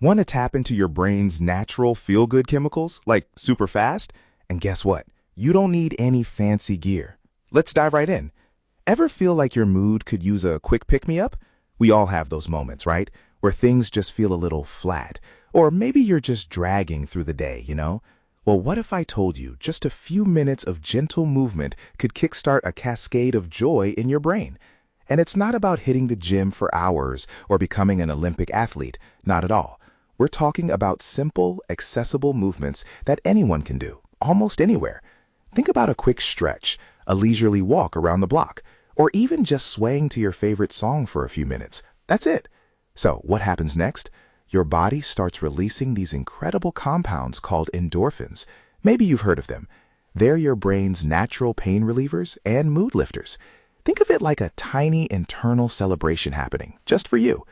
Want to tap into your brain's natural feel-good chemicals, like super fast? And guess what? You don't need any fancy gear. Let's dive right in. Ever feel like your mood could use a quick pick-me-up? We all have those moments, right? Where things just feel a little flat. Or maybe you're just dragging through the day, you know? Well, what if I told you just a few minutes of gentle movement could kickstart a cascade of joy in your brain? And it's not about hitting the gym for hours or becoming an Olympic athlete. Not at all. We're talking about simple, accessible movements that anyone can do, almost anywhere. Think about a quick stretch, a leisurely walk around the block, or even just swaying to your favorite song for a few minutes. That's it. So what happens next? Your body starts releasing these incredible compounds called endorphins. Maybe you've heard of them. They're your brain's natural pain relievers and mood lifters. Think of it like a tiny internal celebration happening, just for you.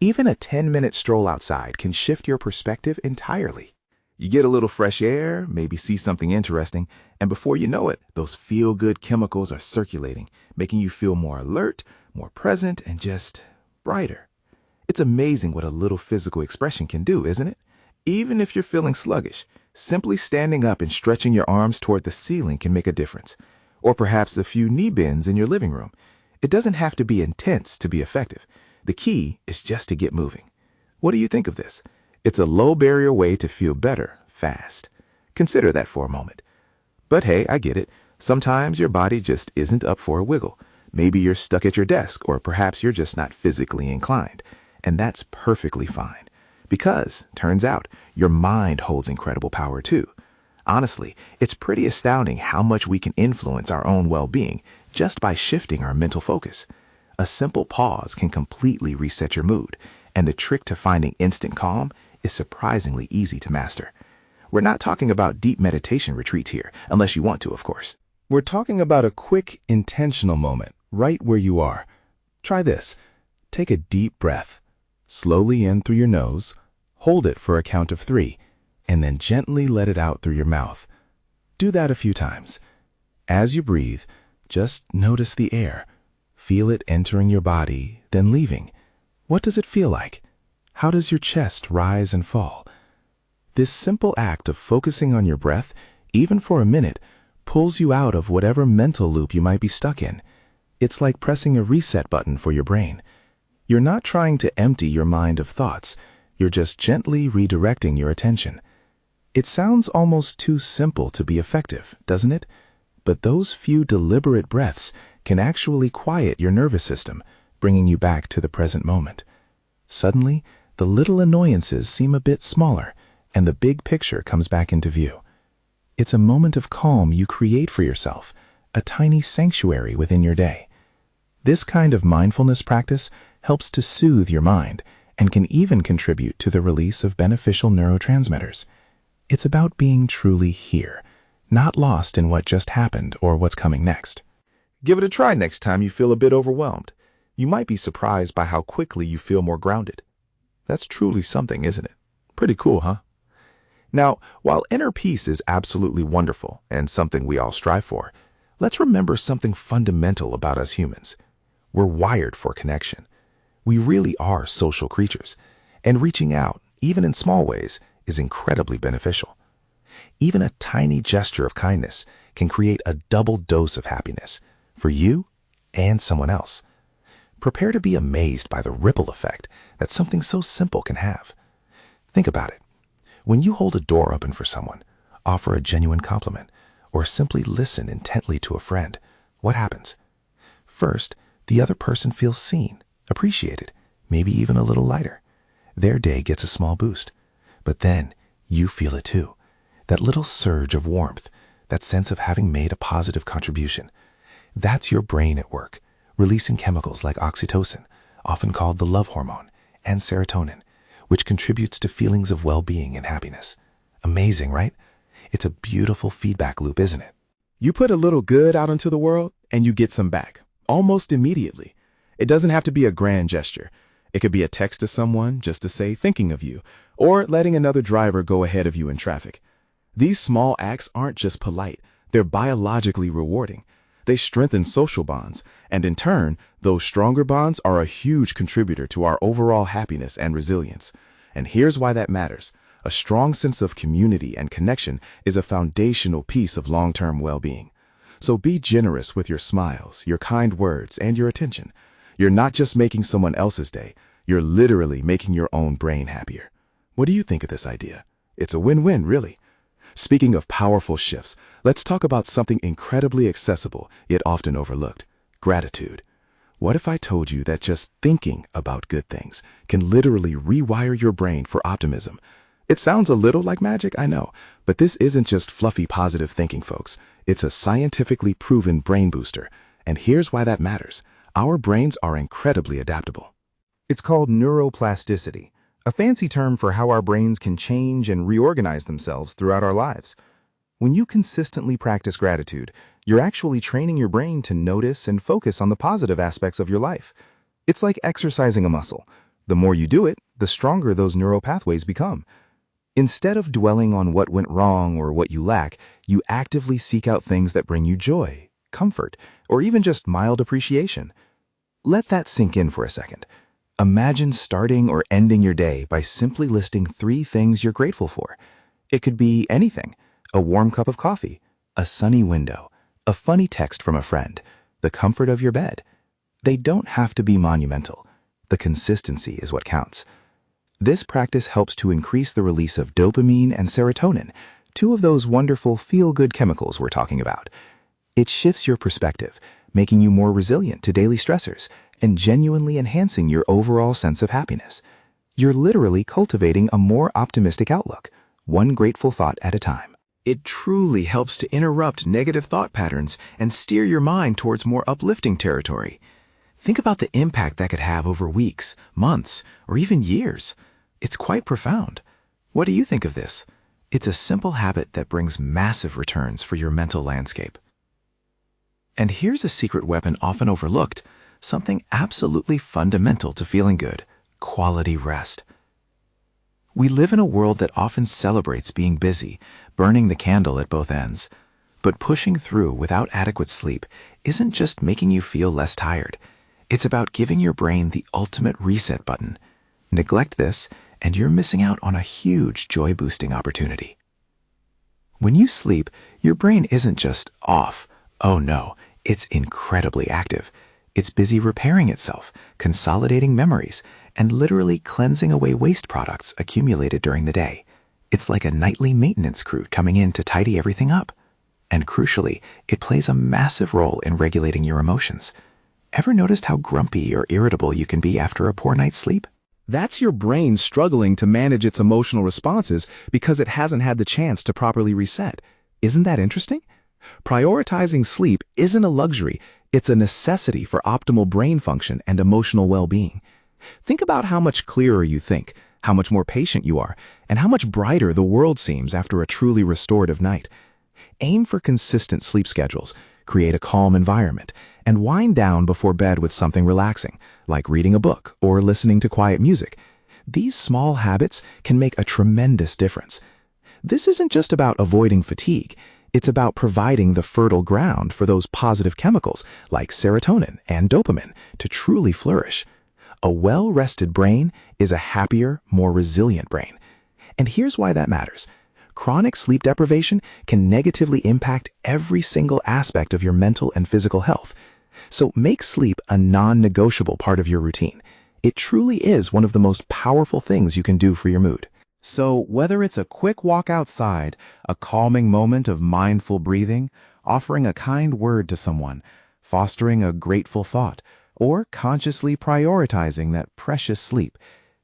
Even a 10-minute stroll outside can shift your perspective entirely. You get a little fresh air, maybe see something interesting, and before you know it, those feel-good chemicals are circulating, making you feel more alert, more present, and just brighter. It's amazing what a little physical expression can do, isn't it? Even if you're feeling sluggish, simply standing up and stretching your arms toward the ceiling can make a difference. Or perhaps a few knee bends in your living room. It doesn't have to be intense to be effective. The key is just to get moving. What do you think of this? It's a low-barrier way to feel better, fast. Consider that for a moment. But hey, I get it. Sometimes your body just isn't up for a wiggle. Maybe you're stuck at your desk, or perhaps you're just not physically inclined. And that's perfectly fine. Because, turns out, your mind holds incredible power too. Honestly, it's pretty astounding how much we can influence our own well-being just by shifting our mental focus. A simple pause can completely reset your mood, and the trick to finding instant calm is surprisingly easy to master. We're not talking about deep meditation retreats here, unless you want to, of course. We're talking about a quick, intentional moment, right where you are. Try this. Take a deep breath. Slowly in through your nose, hold it for a count of 3, and then gently let it out through your mouth. Do that a few times. As you breathe, just notice the air. Feel it entering your body, then leaving. What does it feel like? How does your chest rise and fall? This simple act of focusing on your breath, even for a minute, pulls you out of whatever mental loop you might be stuck in. It's like pressing a reset button for your brain. You're not trying to empty your mind of thoughts. You're just gently redirecting your attention. It sounds almost too simple to be effective, doesn't it? But those few deliberate breaths can actually quiet your nervous system, bringing you back to the present moment. Suddenly, the little annoyances seem a bit smaller, and the big picture comes back into view. It's a moment of calm you create for yourself, a tiny sanctuary within your day. This kind of mindfulness practice helps to soothe your mind and can even contribute to the release of beneficial neurotransmitters. It's about being truly here, not lost in what just happened or what's coming next. Give it a try next time you feel a bit overwhelmed. You might be surprised by how quickly you feel more grounded. That's truly something, isn't it? Pretty cool, huh? Now, while inner peace is absolutely wonderful and something we all strive for, let's remember something fundamental about us humans. We're wired for connection. We really are social creatures, and reaching out, even in small ways, is incredibly beneficial. Even a tiny gesture of kindness can create a double dose of happiness for you and someone else. Prepare to be amazed by the ripple effect that something so simple can have. Think about it. When you hold a door open for someone, offer a genuine compliment, or simply listen intently to a friend, what happens? First, the other person feels seen, appreciated, maybe even a little lighter. Their day gets a small boost. But then, you feel it too. That little surge of warmth, that sense of having made a positive contribution. That's your brain at work, releasing chemicals like oxytocin, often called the love hormone, and serotonin, which contributes to feelings of well-being and happiness. Amazing, right? It's a beautiful feedback loop, isn't it? You put a little good out into the world, and you get some back, almost immediately. It doesn't have to be a grand gesture. It could be a text to someone just to say thinking of you, or letting another driver go ahead of you in traffic. These small acts aren't just polite, they're biologically rewarding. They strengthen social bonds, and in turn, those stronger bonds are a huge contributor to our overall happiness and resilience. And here's why that matters. A strong sense of community and connection is a foundational piece of long-term well-being. So be generous with your smiles, your kind words, and your attention. You're not just making someone else's day, you're literally making your own brain happier. What do you think of this idea? It's a win-win, really. Speaking of powerful shifts, let's talk about something incredibly accessible, yet often overlooked: gratitude. What if I told you that just thinking about good things can literally rewire your brain for optimism? It sounds a little like magic, I know, but this isn't just fluffy positive thinking, folks. It's a scientifically proven brain booster. And here's why that matters. Our brains are incredibly adaptable. It's called neuroplasticity, a fancy term for how our brains can change and reorganize themselves throughout our lives. When you consistently practice gratitude, you're actually training your brain to notice and focus on the positive aspects of your life. It's like exercising a muscle. The more you do it, the stronger those neural pathways become. Instead of dwelling on what went wrong or what you lack, you actively seek out things that bring you joy, comfort, or even just mild appreciation. Let that sink in for a second. Imagine starting or ending your day by simply listing 3 things you're grateful for. It could be anything: a warm cup of coffee, a sunny window, a funny text from a friend, the comfort of your bed. They don't have to be monumental. The consistency is what counts. This practice helps to increase the release of dopamine and serotonin, 2 of those wonderful feel-good chemicals we're talking about. It shifts your perspective, making you more resilient to daily stressors and genuinely enhancing your overall sense of happiness. You're literally cultivating a more optimistic outlook, one grateful thought at a time. It truly helps to interrupt negative thought patterns and steer your mind towards more uplifting territory. Think about the impact that could have over weeks, months, or even years. It's quite profound. What do you think of this? It's a simple habit that brings massive returns for your mental landscape. And here's a secret weapon often overlooked, something absolutely fundamental to feeling good: quality rest. We live in a world that often celebrates being busy, burning the candle at both ends. But pushing through without adequate sleep isn't just making you feel less tired. It's about giving your brain the ultimate reset button. Neglect this, and you're missing out on a huge joy-boosting opportunity. When you sleep, your brain isn't just off. Oh no, it's incredibly active. It's busy repairing itself, consolidating memories, and literally cleansing away waste products accumulated during the day. It's like a nightly maintenance crew coming in to tidy everything up. And crucially, it plays a massive role in regulating your emotions. Ever noticed how grumpy or irritable you can be after a poor night's sleep? That's your brain struggling to manage its emotional responses because it hasn't had the chance to properly reset. Isn't that interesting? Prioritizing sleep isn't a luxury, it's a necessity for optimal brain function and emotional well-being. Think about how much clearer you think, how much more patient you are, and how much brighter the world seems after a truly restorative night. Aim for consistent sleep schedules, create a calm environment, and wind down before bed with something relaxing, like reading a book or listening to quiet music. These small habits can make a tremendous difference. This isn't just about avoiding fatigue. It's about providing the fertile ground for those positive chemicals like serotonin and dopamine to truly flourish. A well-rested brain is a happier, more resilient brain. And here's why that matters. Chronic sleep deprivation can negatively impact every single aspect of your mental and physical health. So make sleep a non-negotiable part of your routine. It truly is one of the most powerful things you can do for your mood. So whether it's a quick walk outside, a calming moment of mindful breathing, offering a kind word to someone, fostering a grateful thought, or consciously prioritizing that precious sleep,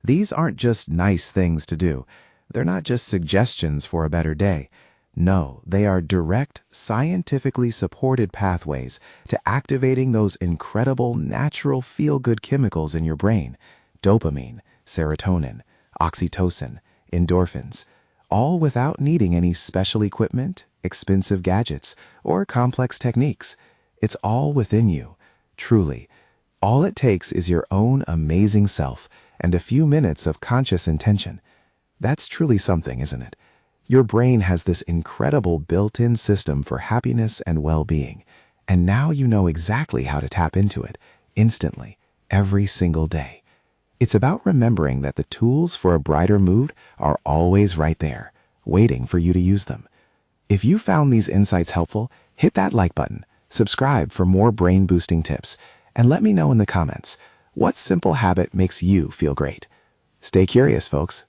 these aren't just nice things to do. They're not just suggestions for a better day. No, they are direct, scientifically supported pathways to activating those incredible natural feel-good chemicals in your brain: dopamine, serotonin, oxytocin, endorphins, all without needing any special equipment, expensive gadgets, or complex techniques. It's all within you, truly. All it takes is your own amazing self and a few minutes of conscious intention. That's truly something, isn't it? Your brain has this incredible built-in system for happiness and well-being, and now you know exactly how to tap into it, instantly, every single day. It's about remembering that the tools for a brighter mood are always right there, waiting for you to use them. If you found these insights helpful, hit that like button, subscribe for more brain-boosting tips, and let me know in the comments, what simple habit makes you feel great? Stay curious, folks.